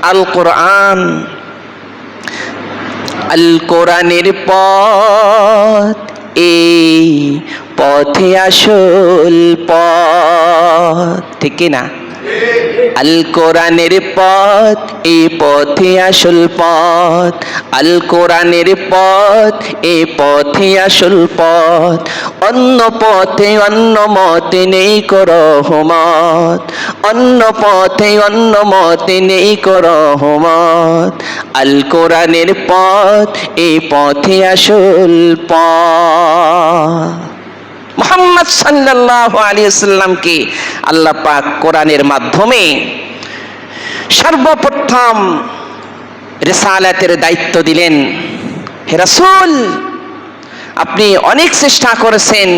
আল কোরআন, আল কোরআনের পথ এই পথে আসল পথ, ঠিক কিনা? আল কোরআনের পথ এই পথে আসল পথ, আল কোরআনের পথ এই পথে আসল পথ, অন্য পথে অন্য মতে নেই কো রহমত, অন্য পথে অন্য মতে নেই কো রহমত, আল কোরআনের পথ এই পথে আসল পথ। মুহাম্মদ সাল্লাল্লাহু আলাইহি ওয়াসাল্লামকে আল্লাহ পাক কোরআনের মাধ্যমে সর্বপ্রথম রিসালাতের দায়িত্ব দিলেন। হে রাসূল, আপনি অনেক চেষ্টা করেছেন,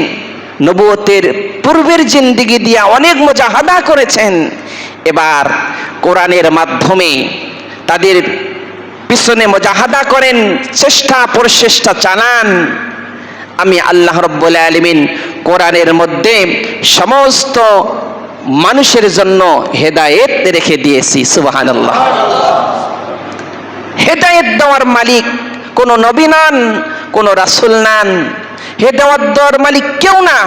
নবুয়তের পূর্বের জিন্দেগি দিয়ে অনেক মুজাহাদা করেছেন, এবার কোরআনের মাধ্যমে তাদের পিছনে মুজাহাদা করেন, চেষ্টা প্রচেষ্টা চালান। আমি আল্লাহ রাব্বুল আলামিন কোরআনের মধ্যে সমস্ত মানুষের জন্য হেদায়েত রেখে দিয়েছি। সুবহানাল্লাহ। হেদায়েত দেওয়ার মালিক কোন নবী নন, কোন রাসূল নন, হেদায়েত দেওয়ার মালিক কেউ না,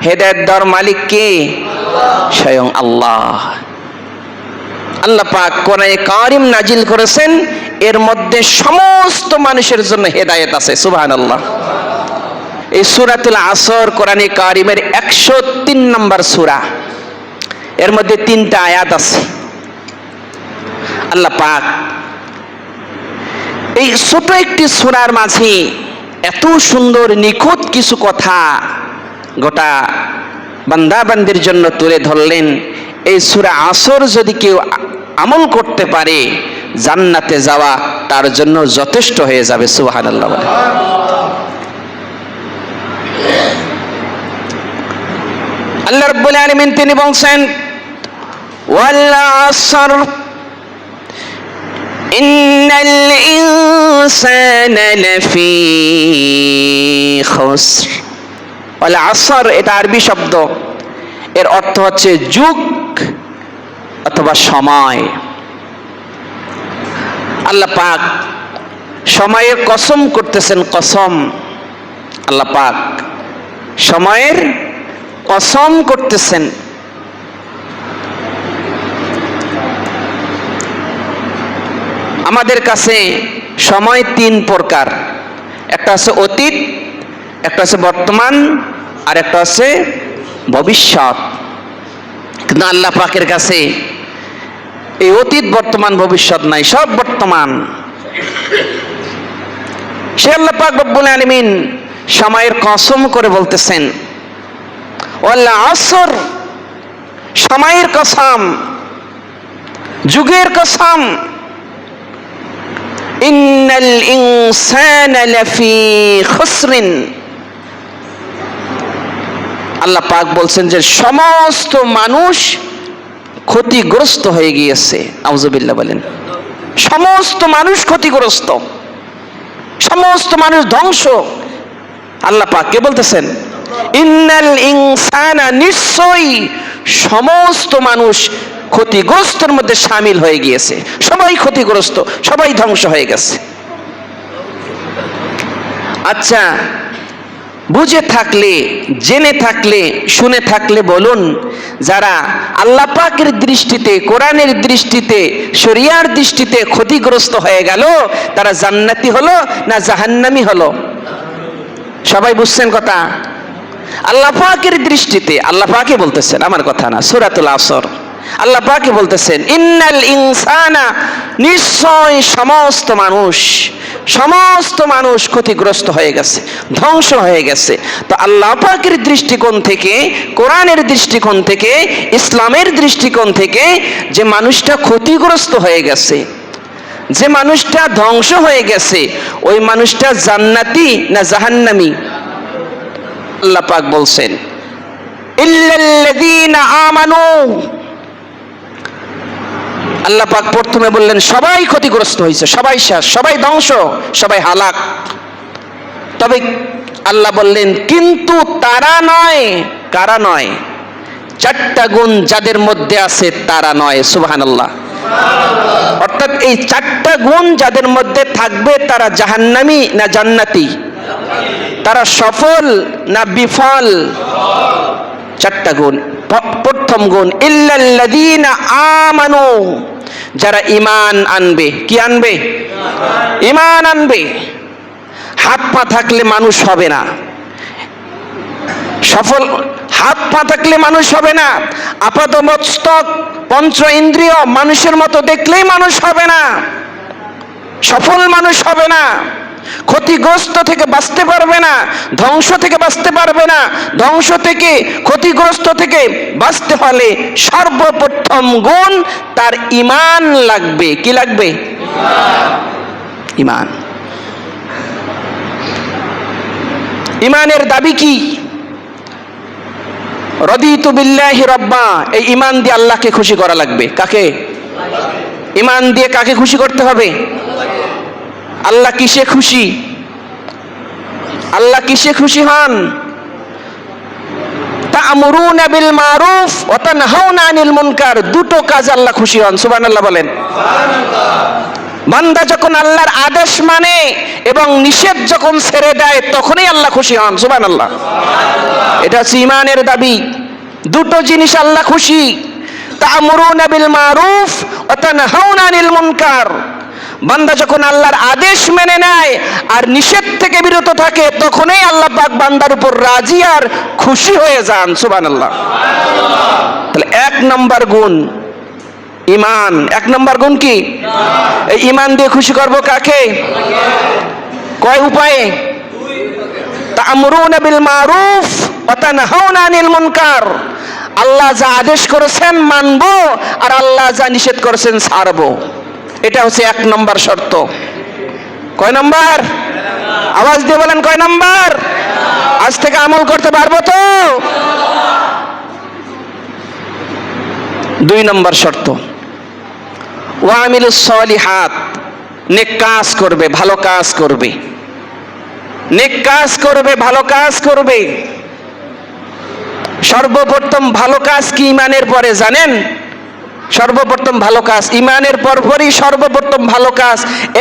হেদায়েত দেওয়ার মালিক কে? স্বয়ং আল্লাহ। আল্লাহ পাক কোরআনে কারীম নাজিল করেছেন, এর মধ্যে সমস্ত মানুষের জন্য হেদায়েত আছে। সুবহানাল্লাহ। এই সূরাতুল আসর কোরআনে কারীমের 103 নম্বর সূরা, এর মধ্যে 3টা আয়াত আছে। আল্লাহ পাক এই ছোট একটি সূরার মাঝে এত সুন্দর নিখুঁত কিছু কথা গোটা বান্দা বান্দির জন্য তুলে ধরলেন। এই সূরা আসর যদি কেউ আমল করতে পারে, জান্নাতে যাওয়া তার জন্য যথেষ্ট হয়ে যাবে। সুবহানাল্লাহ। আল্লাহ রাব্বুল আলামিন তিনি বলছেন, ওয়াল আসর ইন্নাল ইনসানা লাফি খুসর। ওয়াল আসর এটা আরবি শব্দ, এর অর্থ হচ্ছে যুগ অথবা সময়। আল্লাহ পাক সময়ের কসম করতেছেন, কসম। আল্লাহ পাক সময়ের কসম করতেছেন। আমাদের কাছে সময় 3 প্রকার, একটা আছে অতীত, একটা আছে বর্তমান, আর একটা আছে ভবিষ্যৎ। কিন্তু আল্লাহ পাকের কাছে এই অতীত বর্তমান ভবিষ্যৎ নাই, সব বর্তমান। সে আল্লাহ পাক রব্বুল আলামিন সময়ের কসম করে বলতেছেন, ওয়াল আসর, সময়ের কসম, যুগের কসম, ইন্নাল ইনসানা লাফি খুসরিন। আল্লাহ পাক বলছেন যে সমস্ত মানুষ ক্ষতিগ্রস্ত হয়ে গিয়েছে। আউযুবিল্লাহ বলেন। সমস্ত মানুষ ক্ষতিগ্রস্ত, সমস্ত মানুষ ধ্বংস। আল্লাহ পাক কে বলতেছেন? ইন্নাল ইনসানা, নিশ্চয়ই সমস্ত মানুষ ক্ষতিগ্রস্তের মধ্যে শামিল হয়ে গিয়েছে। সবাই ক্ষতিগ্রস্ত, সবাই ধ্বংস হয়ে গেছে। আচ্ছা, বুঝে থাকলে, জেনে থাকলে, শুনে থাকলে বলুন, যারা আল্লাহ পাকের দৃষ্টিতে, কোরআনের দৃষ্টিতে, শরিয়ার দৃষ্টিতে ক্ষতিগ্রস্ত হয়ে গেল, তারা জান্নাতি হলো না জাহান্নামী হলো? সবাই বুঝছেন কথা? আল্লাহ পাকের দৃষ্টিতে, আল্লাহ পাকই বলতেছেন, আমার কথা না, সূরাতুল আসর। আল্লাহ পাকই বলতেছেন, ইন্নাল ইনসানা, নিশ্চয় সমস্ত মানুষ, সমস্ত মানুষ ক্ষতিগ্রস্ত হয়ে গেছে, ধ্বংস হয়ে গেছে। তো আল্লাহ পাকের দৃষ্টিকোণ থেকে, কোরআনের দৃষ্টিকোণ থেকে, ইসলামের দৃষ্টিকোণ থেকে যে মানুষটা ক্ষতিগ্রস্ত হয়ে গেছে, যে মানুষটা ধ্বংস হয়ে গেছে, ওই মানুষটা জান্নাতি না জাহান্নামী? আল্লাহ পাক বলছেন, ইল্লাল্লাযীনা আমানু। আল্লাহ পাক প্রথমে বললেন সবাই ক্ষতিগ্রস্ত হয়েছে, সবাই শেষ, সবাই ধ্বংস, সবাই হালাক। তবে আল্লাহ বললেন কিন্তু তারা নয়। কারা নয়? 4টা গুণ যাদের মধ্যে আছে তারা নয়। সুবহানাল্লাহ। অর্থাৎ এই চারটা গুণ যাদের মধ্যে থাকবে তারা জাহান্নামী না জান্নাতি, তারা সফল না বিফল? চারটা গুণ। প্রথম গুণ ইল্লাল্লাযীনা আমানু, যারা ঈমান আনবে। কি আনবে? ঈমান আনবে। হাত পা থাকলে মানুষ হবে না সফল, হাত পা থাকলে মানুষ হবে না, আপাতমস্তক পঞ্চ ইন্দ্রিয় মানুষের মতো দেখলেই মানুষ হবে না, সফল মানুষ হবে না, ক্ষতিগ্রস্ত থেকে বাঁচতে পারবে না, ধ্বংস থেকে বাঁচতে পারবে না। ধ্বংস থেকে, ক্ষতিগ্রস্ত থেকে বাঁচতে হলে সর্বপ্রথম গুণ তার ঈমান লাগবে। কি লাগবে? ঈমান। ঈমানের দাবি কি? রাদিতু বিল্লাহি রাব্বা, এই ঈমান দিয়ে আল্লাহকে খুশি করা লাগবে। কাকে? ঈমান দিয়ে কাকে খুশি করতে হবে? আল্লাহ কিসে খুশি? আল্লাহ কিসে খুশি হন? তা'মুরুনা বিল মারুফ ওয়া তানহাউনা আনিল মুনকার, দুটো কাজ আল্লাহ খুশি হন। সুবহানাল্লাহ বলেন। বান্দা যখন আল্লাহর আদেশ মানে এবং নিষেধ যখন ছেড়ে দেয় তখনই আল্লাহ খুশি হন। সুবহানাল্লাহ। এটা হচ্ছে ঈমানের দাবি। দুটো জিনিস আল্লাহ খুশি, তা'মুরুনা বিল মারুফ ওয়া তানহাউনা আনিল মুনকার। বান্দা যখন আল্লাহর আদেশ মেনে নেয় আর নিষেধ থেকে বিরত থাকে তখনই আল্লাহ পাক বান্দার উপর রাজি আর খুশি হয়ে যান। সুবহানাল্লাহ। তাহলে এক নম্বর গুণ ঈমান। এক নম্বর গুণ কি? এই ঈমান দিয়ে খুশি করব কাকে? কয় উপায়ে? তা'মুরুনা বিল মারুফ ওয়া তানহাউনা আনিল মুনকার, আল্লাহ যা আদেশ করেছেন মানবো আর আল্লাহ যা নিষেধ করেছেন ছাড়বো। এটা হচ্ছে এক নম্বর শর্ত। কয় নম্বর? আওয়াজ দিয়ে বলেন কয় নম্বর? আজ থেকে আমল করতে পারবো তো? দুই নম্বর শর্ত ওয়া আমিলুস সলিহাত, নেক কাজ করবে, ভালো কাজ করবে, নেক কাজ করবে, ভালো কাজ করবে। সর্বপ্রথম ভালো কাজ কি ঈমানের পরে জানেন? সর্বপ্রথম ভালো কাজ ঈমানের পরপরই সর্বপ্রথম ভালো কাজ,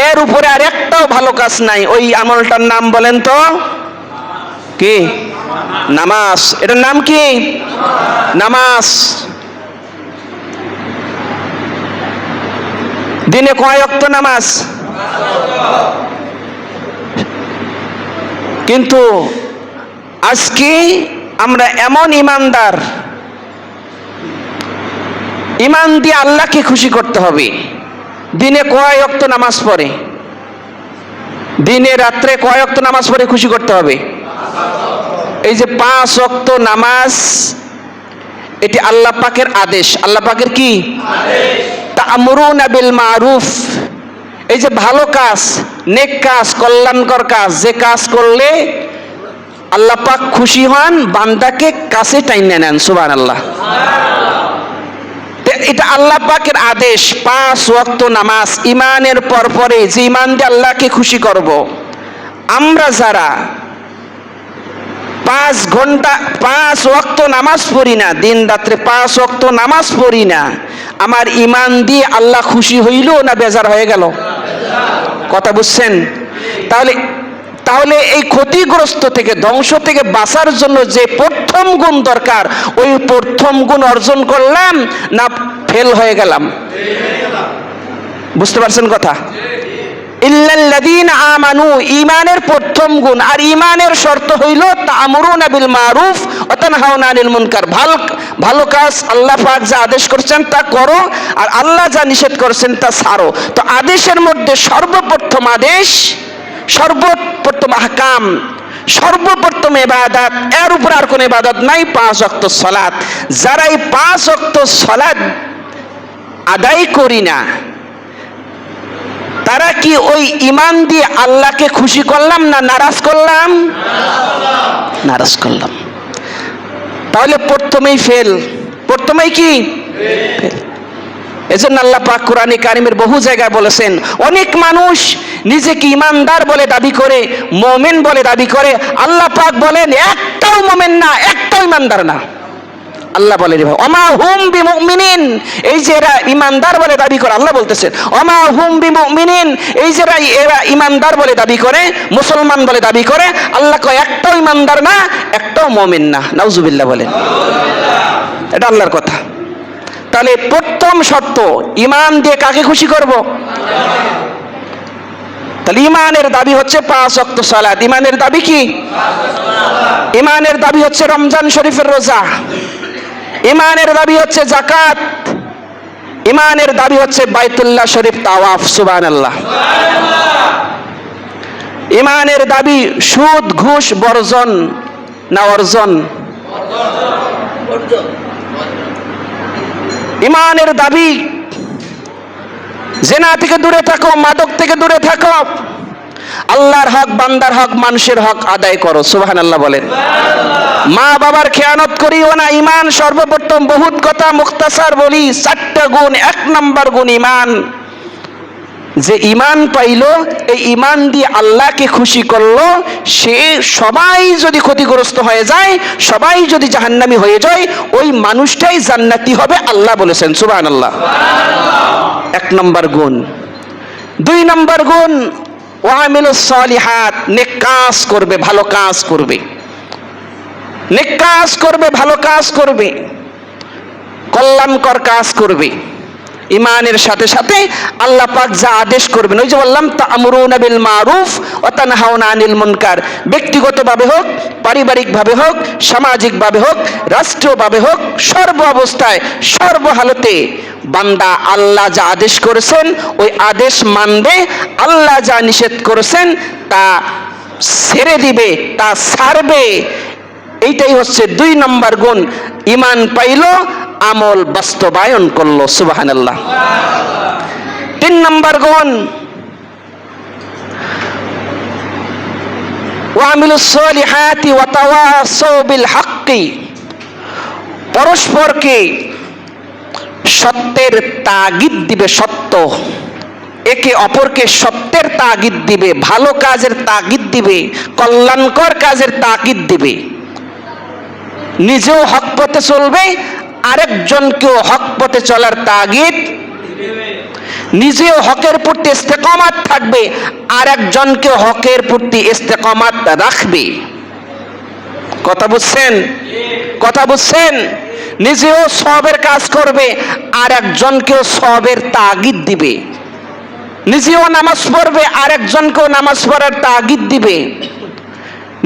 এর উপরে আর একটাও ভালো কাজ নাই। ওই আমলটার নাম বলেন তো? কি? নামাজ। এটার নাম কি? নামাজ। দিনে কয় ওয়াক্ত নামাজ? কিন্তু আজকে আমরা এমন ইমানদার, ঈমান দিয়ে আল্লাহকে খুশি করতে হবে। দিনে কয় ওয়াক্ত নামাজ পড়ে? দিনে রাত্রে কয় ওয়াক্ত নামাজ পড়ে খুশি করতে হবে? এই যে 5 ওয়াক্ত নামাজ, এটি আল্লাহ পাকের আদেশ। আল্লাহ পাকের কি আদেশ? তা'মুরুনা বিল মারুফ, এই যে ভালো কাজ, নেক কাজ, কল্যাণকর কাজ, যে কাজ করলে আল্লাহ পাক খুশি হন, বান্দাকে কাছে টাইনে নেন। সুবহানাল্লাহ। এটা আল্লাহ পাকের আদেশ। 5 ওয়াক্ত নামাজ ঈমানের পরপরে, যে ঈমান দিয়ে আল্লাহকে খুশি করব। আমরা যারা 5 ওয়াক্ত নামাজ পড়ি না, দিন রাত্রে 5 ওয়াক্ত নামাজ পড়ি না, আমার ঈমান দিয়ে আল্লাহ খুশি হইল না বেজার হয়ে গেল? কথা বুঝছেন? তাহলে এই ক্ষতিগ্রস্ত থেকে, ধ্বংস থেকে বাঁচার জন্য যে প্রথম গুণ দরকার, ওই প্রথম গুণ অর্জন করলাম না ফেল হয়ে গেলাম? বুঝতে পারছেন কথা? ইল্লাল্লাযীনা আমানু, ঈমানের প্রথম গুণ। আর ঈমানের শর্ত হইল তা'মুরুনা বিল মারুফ ওয়া তানহাউনা আনিল মুনকার, ভালো কাজ আল্লাহ পাক যা আদেশ করেছেন তা করো, আর আল্লাহ যা নিষেধ করেছেন তা ছাড়ো। তো আদেশের মধ্যে সর্বপ্রথম আদেশ, সর্বপ্রথম আহকাম, সর্বপ্রথম ইবাদত, এর উপর আর কোন ইবাদত নাই, 5 ওয়াক্ত সালাত। যারা এই 5 ওয়াক্ত সালাত আদায় করি না, তারা কি ওই ঈমান দিয়ে আল্লাহকে খুশি করলাম না নারাজ করলাম? নারাজ করলাম। তাহলে প্রথমেই ফেল। প্রথমেই কি ফেল। এজন্য আল্লাহ পাক কোরআনে কারিমের বহু জায়গায় বলেছেন, অনেক মানুষ নিজেকে ঈমানদার বলে দাবি করে, মুমিন বলে দাবি করে, আল্লাহ পাক বলেন একটাও মুমিন না, একটাও ঈমানদার না। আল্লাহ বলে রে ভাই, ওমা হুম বিমুমিনিন, এই যে এরা ইমানদার বলে দাবি করে, আল্লাহ বলতেছেন ওমা হুম বিমুমিনিন, এই যে এরা ইমানদার বলে দাবি করে, মুসলমান বলে দাবি করে, আল্লাহ কয় একটাও ইমানদার না, একটাও মুমিন না। নাউজুবিল্লাহ বলেন, এটা আল্লাহর কথা। তাহলে প্রথম শর্ত, ইমান দিয়ে কাকে খুশি করব? তাহলে ইমানের দাবি হচ্ছে 5 ওয়াক্ত সালাত। ইমানের দাবি কি? ইমানের দাবি হচ্ছে রমজান শরীফের রোজা। ইমানের দাবি হচ্ছে যাকাত। ইমানের দাবি হচ্ছে বাইতুল্লাহ শরীফ তাওয়াফ। সুবহানাল্লাহ। ইমানের দাবি সুদ ঘুষ বর্জন না অর্জন? ইমানের দাবি জিনা থেকে দূরে থাকো, মাদক থেকে দূরে থাকো, আল্লাহর হক, বান্দার হক, মানুষের হক আদায় করো। সুবহানাল্লাহ বলেন। মা বাবার খেয়ানত করিও না। ইমান সর্বপ্রথম, বহুত কথা মুখতাসার বলি, 4টা গুণ। 1 নম্বর গুণ ইমান। যে ইমান পাইলো, এই ইমান দিয়ে আল্লাহকে খুশি করলো, সে সবাই যদি ক্ষতিগ্রস্ত হয়ে যায়, সবাই যদি জাহান্নামী হয়ে যায়, ওই মানুষটাই জান্নাতি হবে, আল্লাহ বলেছেন। সুবহানাল্লাহ। 1 নম্বর গুণ। 2 নম্বর গুণ ওয়ামিলুস সালিহাত, নেক কাজ করবে, ভালো কাজ করবে, নেক কাজ করবে, ভালো কাজ করবে, কল্যাণকর কাজ করবে। ইমানের সাথে সাথে আল্লাহ পাক যা আদেশ করবেন, ওই যে বললাম তা'মুরুনা বিল মারুফ ওয়া তানহাউনা আনিল মুনকার, ব্যক্তিগতভাবে হোক, পারিবারিকভাবে হোক, সামাজিকভাবে হোক, রাষ্ট্রীয়ভাবে হোক, সর্ব অবস্থায়, সর্বহালতে বান্দা আল্লাহ যা আদেশ করেছেন ওই আদেশ মানবে, আল্লাহ যা নিষেধ করেছেন তা ছেড়ে দিবে, তা ছাড়বে। এইটাই হচ্ছে 2 নম্বর গুণ। ইমান পাইলো, আমল বাস্তবায়ন করলো। সুবহানাল্লাহ। 3 নম্বর গুণ ওয়ামিলুস সালিহাতি ওয়া তাওয়াসাউ বিল হাক্কি, পরস্পরকে সত্যের তাগিদ দিবে, সত্য, একে অপরকে সত্যের তাগিদ দিবে, ভালো কাজের তাগিদ দিবে, কল্যাণকর কাজের তাগিদ দিবে। নিজেও হক পথে চলবে, আরেকজনকেও হক পথে চলার তাগিদ, নিজেও হকের প্রতি ইস্তেকামাত থাকবে, আরেকজনকেও হকের প্রতি ইস্তেকামাত রাখবে। কথা বুঝছেন? কথা বুঝছেন? নিজেও সওয়াবের কাজ করবে, আরেকজনকেও সওয়াবের তাগিদ দিবে। নিজেও নামাজ পড়বে, আরেকজনকেও নামাজ পড়ার তাগিদ দিবে।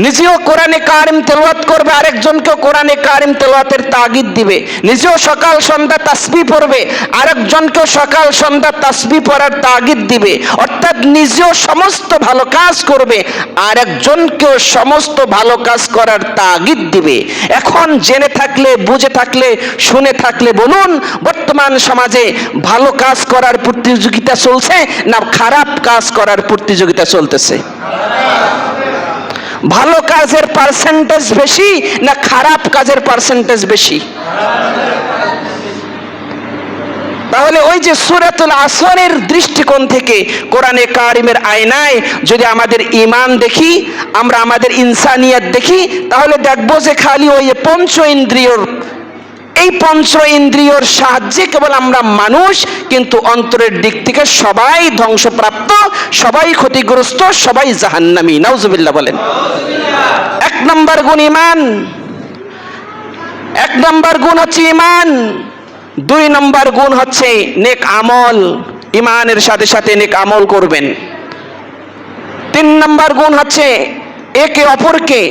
নিজেও কোরআনে কারিম তেলাওয়াত করবে, আরেকজনকেও কোরআনে কারিম তেলাওয়াতের তাগিদ দিবে। নিজেও সকাল সন্ধ্যা তাসবিহ পড়বে, আরেকজনকেও সকাল সন্ধ্যা তাসবিহ পড়ার তাগিদ দিবে। অর্থাৎ নিজেও সমস্ত ভালো কাজ করবে, আরেকজনকেও সমস্ত ভালো কাজ করার তাগিদ দিবে। এখন জেনে থাকলে, বুঝে থাকলে, শুনে থাকলে বলুন, বর্তমান সমাজে ভালো কাজ করার প্রতিযোগিতা চলছে না খারাপ কাজ করার প্রতিযোগিতা চলতেছে? ভালো কাজের পার্সেন্টেজ বেশি না খারাপ কাজের পার্সেন্টেজ বেশি? তাহলে ওই যে সূরাতুল আসরের দৃষ্টিকোণ থেকে, কোরআনে কারিমের আয়নায় যদি আমাদের ঈমান দেখি, আমরা আমাদের ইনসানিয়ত দেখি, তাহলে দেখবো যে খালি ওই পঞ্চ ইন্দ্রিয়র, এই পঞ্চ ইন্দ্রিয়র সাহায্যে কেবল আমরা মানুষ, কিন্তু অন্তরের দিক থেকে সবাই ধ্বংসপ্রাপ্ত, সবাই ক্ষতিগ্রস্ত, সবাই জাহান্নামী। নাউজুবিল্লাহ বলেন। 1 নম্বর গুণ ইমান। 1 নম্বর গুণ হচ্ছে ইমান। 2 নম্বর গুণ হচ্ছে নেক আমল। ইমানের সাথে সাথে নেক আমল করবেন। 3 নম্বর গুণ হচ্ছে একে অপরকে,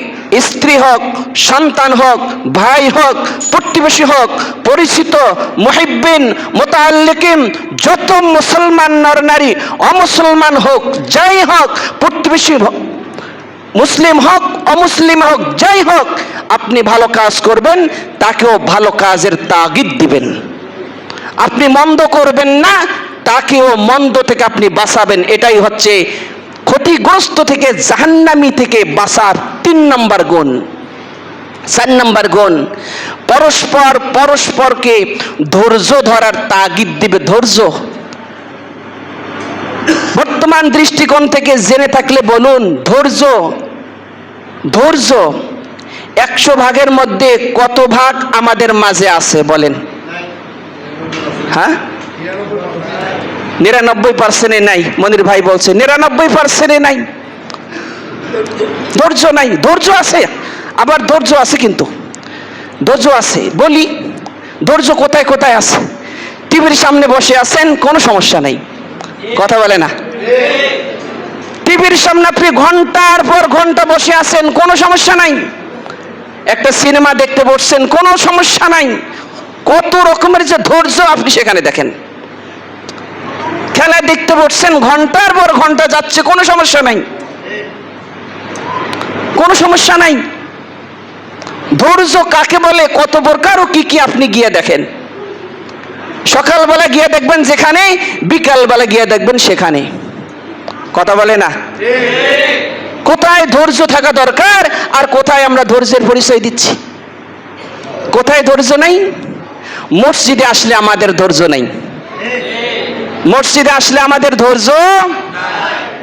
স্ত্রী হোক, সন্তান হোক, ভাই হোক, প্রতিবেশী হোক, পরিচিত, মুহিব্বিন, মুতাআল্লিকিন, যত মুসলমান নর নারী, অমুসলমান হোক, যাই হোক, প্রতিবেশী মুসলিম হোক, অমুসলিম হোক, যাই হোক, আপনি ভালো কাজ করবেন, তাকেও ভালো কাজের তাগিদ দিবেন। আপনি মন্দ করবেন না, তাকেও মন্দ থেকে আপনি বাঁচাবেন। এটাই হচ্ছে ক্ষতিগ্রস্ত থেকে, জাহান্নামী থেকে বাঁচার 3 নম্বর গুণ। 4 নম্বর গুণ পরস্পরকে ধৈর্য ধরার তাগিদ দিবে। ধৈর্য, বর্তমান দৃষ্টিকোণ থেকে জেনে থাকলে বলুন, ধৈর্য 100 ভাগের মধ্যে কত ভাগ আমাদের মাঝে আছে বলেন? হ্যাঁ, 99% নাই। মনির ভাই বলছে 99% নাই, ধৈর্য নাই। ধৈর্য আছে, আবার ধৈর্য আছে, কিন্তু ধৈর্য আছে বলি, ধৈর্য কোথায় কোথায় আছে? টিভির সামনে বসে আছেন, কোনো সমস্যা নাই, কথা বলে না। টিভির সামনে আপনি ঘন্টার পর ঘন্টা বসে আছেন, কোনো সমস্যা নাই। একটা সিনেমা দেখতে বসছেন, কোনো সমস্যা নাই। কত রকমের যে ধৈর্য আপনি সেখানে দেখেন। খেলা দেখতে বসছেন, ঘন্টার পর ঘন্টা যাচ্ছে, কোনো সমস্যা নাই, কোনো সমস্যা নাই। ধৈর্য কাকে বলে, কত প্রকার ও কি কি আপনি গিয়ে দেখেন। সকালবেলা গিয়ে দেখবেন যেখানে, বিকালবেলা গিয়ে দেখবেন সেখানে, কথা বলে না। কোথায় ধৈর্য থাকা দরকার আর কোথায় আমরা ধৈর্যের পরিচয় দিচ্ছি? কোথায় ধৈর্য নাই? মসজিদে আসলে আমাদের ধৈর্য নাই, মসজিদে আসলে আমাদের ধৈর্য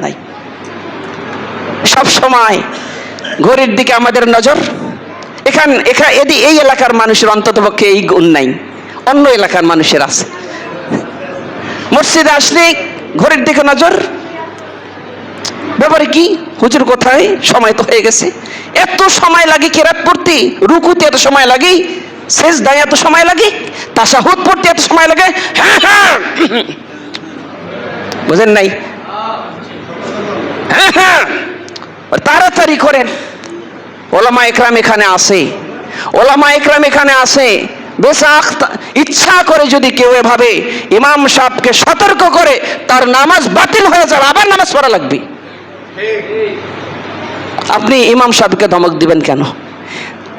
নাই। সব সময় ঘড়ির দিকে আমাদের নজর। এই এলাকার মানুষের অন্ততপক্ষে এই গুণ নাই, অন্য এলাকার মানুষের আছে। মসজিদে আসলে ঘড়ির দিকে নজর, ব্যাপারে কি? হুজুর কোথায়? সময় তো হয়ে গেছে। এত সময় লাগে কেরাত পড়তে, রুকুতে এত সময় লাগে, সেজদায় এত সময় লাগে, তাশাহুদ পড়তে এত সময় লাগে। বুঝেন নাই? তাড়াতাড়ি করেন। ওলামা একরাম এখানে আসে, ওলামা একরাম এখানে আসে। বেশাক ইচ্ছা করে যদি কেউ এভাবে ইমাম সাহেবকে সতর্ক করে, তার নামাজ বাতিল হয়ে যাবে, আবার নামাজ পড়া লাগবে। আপনি ইমাম সাহেবকে ধমক দিবেন কেন?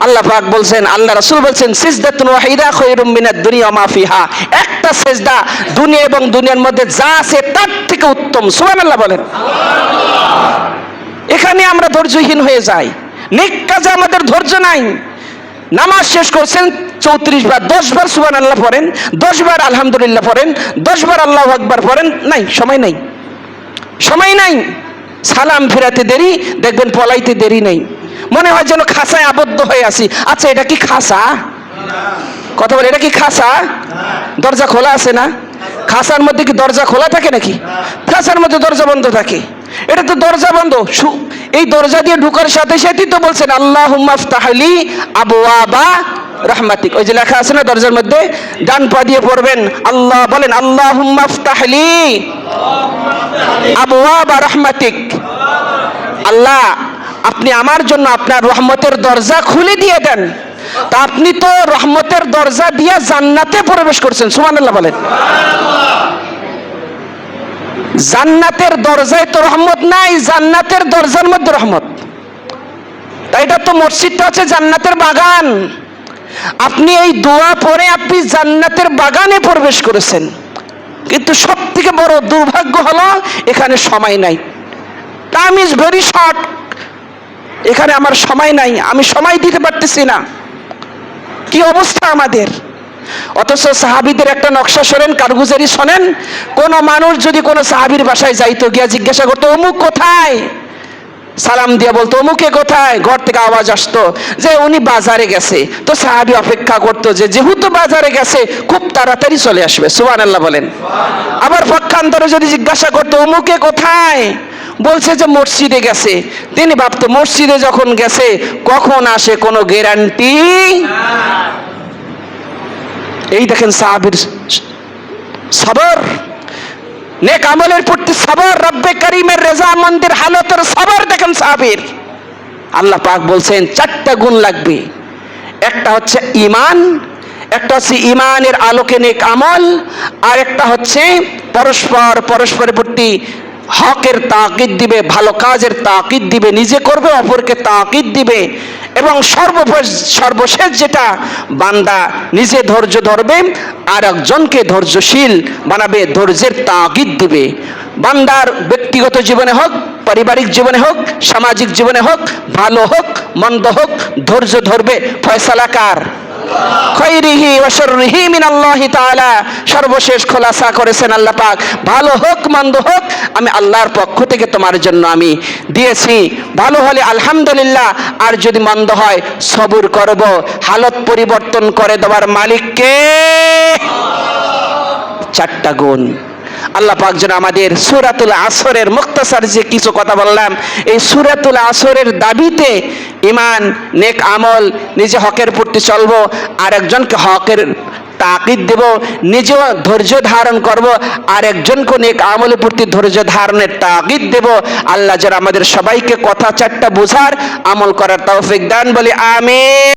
আল্লাহ পাক বলছেন, আল্লাহ রাসূল বলছেন, সিজদাতুন ওয়াহিদা খায়রুম মিনাদ দুনিয়া ওয়া মা ফিহা। একটা সিজদা দুনিয়া এবং দুনিয়ার মধ্যে যা আছে তার থেকে উত্তম। সুবহানাল্লাহ বলেন। এখানে আমরা ধৈর্যহীন হয়ে যাই, নেক কাজে আমাদের ধৈর্য নাই। নামাজ শেষ করছেন 34 বার, 10 বার সুবহানাল্লাহ পড়েন, 10 বার আলহামদুলিল্লাহ পড়েন, 10 বার আল্লাহু আকবার পড়েন, নাই, সময় নাই, সময় নাই। সালাম ফেরাতে দেরি, দেখবেন পলাইতে দেরি নেই। মনে হয় যেন খাঁচায় আবদ্ধ হয়ে আছি। আচ্ছা, এটা কি খাঁচা? কথা বলে, এটা কি খাঁচা? দরজা খোলা আছে না? খাঁচার মধ্যে কি দরজা খোলা থাকে নাকি? খাঁচার মধ্যে দরজা বন্ধ থাকে। এটা তো দরজা বন্ধ। এই দরজা দিয়ে ঢুকার সাথে সাথেই তো বলছেন, আল্লাহুম্মা ফতাহলি আবওয়াবা রাহমাতিক। ওই যে লেখা আছে না দরজার মধ্যে, ডান পা দিয়ে পড়বেন, আল্লাহ বলেন, আল্লাহুম্মা ফতাহলি আবওয়াবা রাহমাতিক। আল্লাহ, আপনি আমার জন্য আপনার রহমতের দরজা খুলে দিয়ে দেন। তা আপনি তো রহমতের দরজা দিয়ে জান্নাতে প্রবেশ করছেন। সুবহানাল্লাহ বলেন। জান্নাতের দরজায় তো রহমত নাই, জান্নাতের দরজার মধ্যে রহমত। তাই এটা তো মসজিদটা হচ্ছে জান্নাতের বাগান। আপনি এই দোয়া পড়ে আপনি জান্নাতের বাগানে প্রবেশ করেছেন। কিন্তু সব থেকে বড় দুর্ভাগ্য হলো এখানে সময় নাই। Time is very short. এখানে আমার সময় নাই, আমি সময় দিতে পারতেছি না। কি অবস্থা আমাদের! অথচ সাহাবীদের একটা নকশা শোনেন, কারগুজারি শোনেন। কোন মানুষ যদি কোনো সাহাবীর বাসায় যাইতো, গিয়া জিজ্ঞাসা করতো, অমুক কোথায়? সালাম দিয়ে বলতো, অমুকে কোথায়? ঘর থেকে আওয়াজ আসতো যে উনি বাজারে গেছে। তো সাহাবী অপেক্ষা করতো যে যেহেতু বাজারে গেছে খুব তাড়াতাড়ি চলে আসবে। সুবহানাল্লাহ বলেন। আবার পক্ষান্তরে যদি জিজ্ঞাসা করতো, অমুকে কোথায়? বলছে যে মসজিদে গেছে। তিনি ভাবতো মসজিদে যখন গেছে কখন আসে কোনো গ্যারান্টি। এই দেখেন সাহাবীর সবর, নেক আমলের প্রতি সবর, রব্বে করিমের রেজামন্দির হালতের সবর দেখেন সাহাবীর। আল্লাহ পাক বলছেন 4টা গুণ লাগবে। একটা হচ্ছে ঈমান, একটা হচ্ছে ঈমানের আলোকে নেক আমল, আর একটা হচ্ছে পরস্পরের প্রতি হকের তাকিদ দিবে, ভালো কাজের তাকিদ দিবে, নিজে করবে অপরকে তাকিদ দিবে। এবং সর্বশেষ যেটা, বান্দা নিজে ধৈর্য ধরবে আর একজনকে ধৈর্যশীল বানাবে, ধৈর্যের তাকিদ দিবে। বান্দার ব্যক্তিগত জীবনে হোক, পারিবারিক জীবনে হোক, সামাজিক জীবনে হোক, ভালো হোক মন্দ হোক, ধৈর্য ধরবে। ফয়সালা কার? খায়রিহি ওয়া শাররিহি মিনাল্লাহি তাআলা। সর্বশেষ খোলাসা করেছেন আল্লাহ পাক, ভালো হোক মন্দ হোক আমি আল্লাহর পক্ষ থেকে তোমার জন্য আমি দিয়েছি। ভালো হলে আলহামদুলিল্লাহ, আর যদি মন্দ হয় সবুর করব। হালত পরিবর্তন করে দেওয়ার মালিক কে? চারটা গুণ। আল্লাহ পাক যেন আমাদের সূরাতুল আসরের মুখতাসার যে কিছু কথা বললাম, এই সূরাতুল আসরের দাবিতে ঈমান, নেক আমল, নিজে হকের প্রতি চলবো, আর একজনকে হকের তাকিদ দেব, নিজেও ধৈর্য ধারণ করব, আর একজনকে নেক আমলের প্রতি ধৈর্য ধারণের তাকিদ দেব। আল্লাহ যেন আমাদের সবাইকে কথা চারটা বোঝার, আমল করার তৌফিক দান, বলি আমিন।